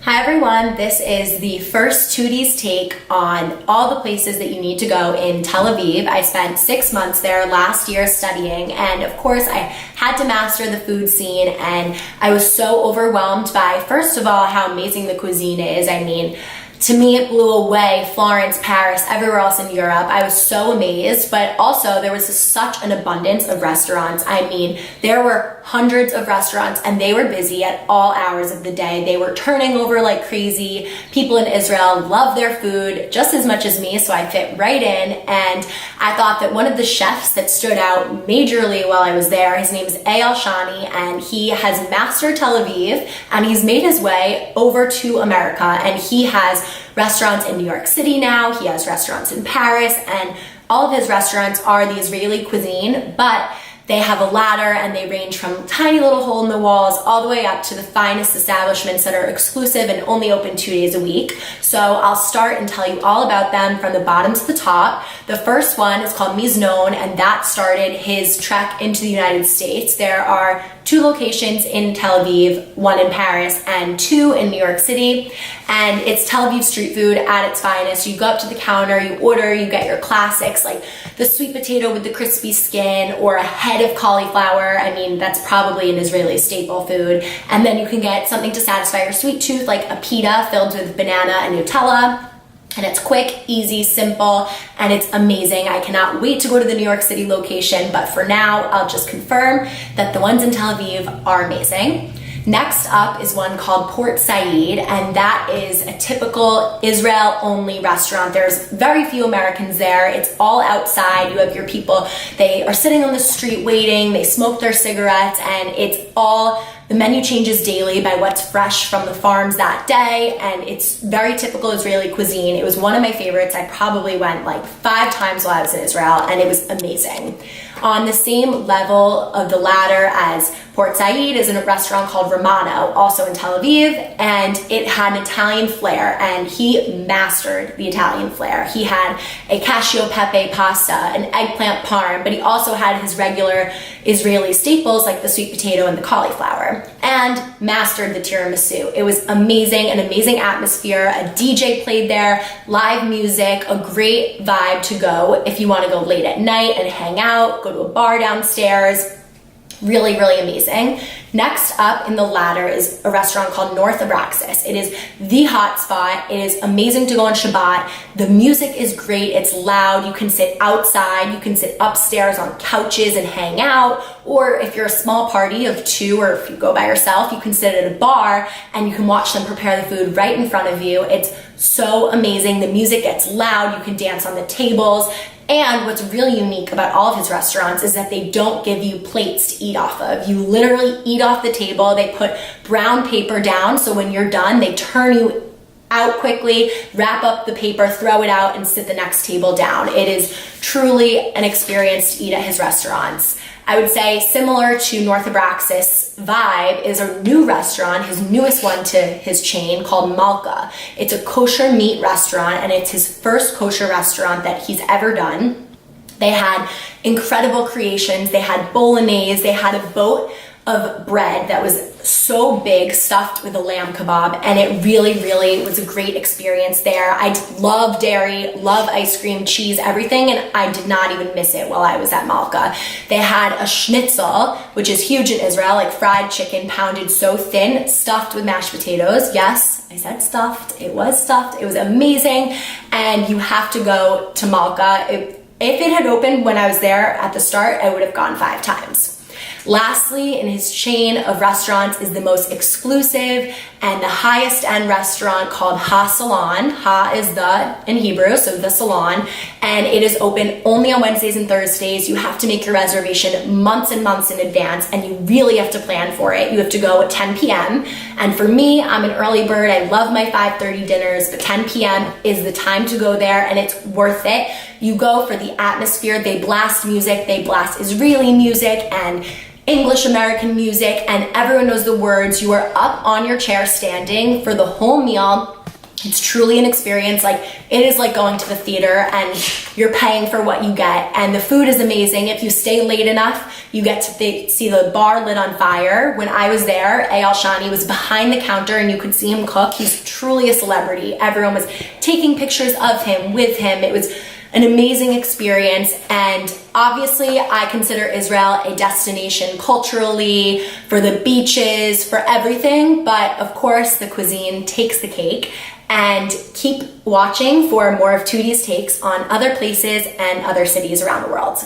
Hi everyone, this is the first Tutti's take on all the places that you need to go in Tel Aviv. I spent 6 months there last year studying, and of course I had to master the food scene, and I was so overwhelmed by, first of all, how amazing the cuisine is. I mean, to me, it blew away. Florence, Paris, everywhere else in Europe. I was so amazed, but also there was such an abundance of restaurants. I mean, there were hundreds of restaurants and they were busy at all hours of the day. They were turning over like crazy. People in Israel love their food just as much as me, so I fit right in. And I thought that one of the chefs that stood out majorly while I was there, his name is Eyal Shani, and he has mastered Tel Aviv and he's made his way over to America, and he has restaurants in New York City now, he has restaurants in Paris, and all of his restaurants are the Israeli cuisine, but they have a ladder and they range from tiny little hole in the walls all the way up to the finest establishments that are exclusive and only open 2 days a week. So I'll start and tell you all about them from the bottom to the top. The first one is called Miznon, and that started his trek into the United States. There are 2 locations in Tel Aviv, 1 in Paris and 2 in New York City. And it's Tel Aviv street food at its finest. You go up to the counter, you order, you get your classics like the sweet potato with the crispy skin or a head of cauliflower. I mean, that's probably an Israeli staple food. And then you can get something to satisfy your sweet tooth like a pita filled with banana and Nutella. And it's quick, easy, simple, and it's amazing. I cannot wait to go to the New York City location, but for now, I'll just confirm that the ones in Tel Aviv are amazing. Next up is one called Port Said, and that is a typical Israel-only restaurant. There's very few Americans there. It's all outside. You have your people, they are sitting on the street waiting, they smoke their cigarettes, and the menu changes daily by what's fresh from the farms that day, and it's very typical Israeli cuisine. It was one of my favorites. I probably went like 5 times while I was in Israel, and it was amazing. On the same level of the ladder as Port Said is a restaurant called Romano, also in Tel Aviv, and it had an Italian flair, and he mastered the Italian flair. He had a cacio pepe pasta, an eggplant parm, but he also had his regular Israeli staples like the sweet potato and the cauliflower, and mastered the tiramisu. It was amazing, an amazing atmosphere. A DJ played there, live music, a great vibe to go if you want to go late at night and hang out, go to a bar downstairs. Really, really amazing. Next up in the ladder is a restaurant called North Abraxas. It is the hot spot. It is amazing to go on Shabbat. The music is great. It's loud. You can sit outside. You can sit upstairs on couches and hang out. Or if you're a small party of 2, or if you go by yourself, you can sit at a bar and you can watch them prepare the food right in front of you. It's so amazing. The music gets loud. You can dance on the tables. And what's really unique about all of his restaurants is that they don't give you plates to eat off of. You literally eat off the table. They put brown paper down, so when you're done, they turn you out quickly, wrap up the paper, throw it out, and sit the next table down. It is truly an experience to eat at his restaurants. I would say similar to North Abraxas vibe is a new restaurant, his newest one to his chain, called Malka. It's a kosher meat restaurant, and it's his first kosher restaurant that he's ever done. They had incredible creations. They had bolognese. They had a boat of bread that was so big, stuffed with a lamb kebab, and it really, really was a great experience there. I love dairy, love ice cream, cheese, everything, and I did not even miss it while I was at Malka. They had a schnitzel, which is huge in Israel, like fried chicken pounded so thin, stuffed with mashed potatoes. Yes, I said stuffed. It was stuffed. It was amazing, and you have to go to Malka. If it had opened when I was there at the start, I would have gone 5 times. Lastly, in his chain of restaurants is the most exclusive and the highest end restaurant called Ha Salon. Ha is the in Hebrew, so the salon, and it is open only on Wednesdays and Thursdays. You have to make your reservation months and months in advance, and you really have to plan for it. You have to go at 10 p.m. And for me, I'm an early bird. I love my 5:30 dinners, but 10 p.m. is the time to go there, and it's worth it. You go for the atmosphere. They blast music. They blast Israeli music and English American music, and everyone knows the words. You are up on your chair standing for the whole meal. It's truly an experience. Like, it is like going to the theater and you're paying for what you get. And the food is amazing. If you stay late enough, you get to see the bar lit on fire. When I was there, Eyal Shani was behind the counter and you could see him cook. He's truly a celebrity. Everyone was taking pictures of him, with him. It was an amazing experience. And obviously, I consider Israel a destination culturally, for the beaches, for everything. But of course, the cuisine takes the cake. And keep watching for more of Tutti's takes on other places and other cities around the world.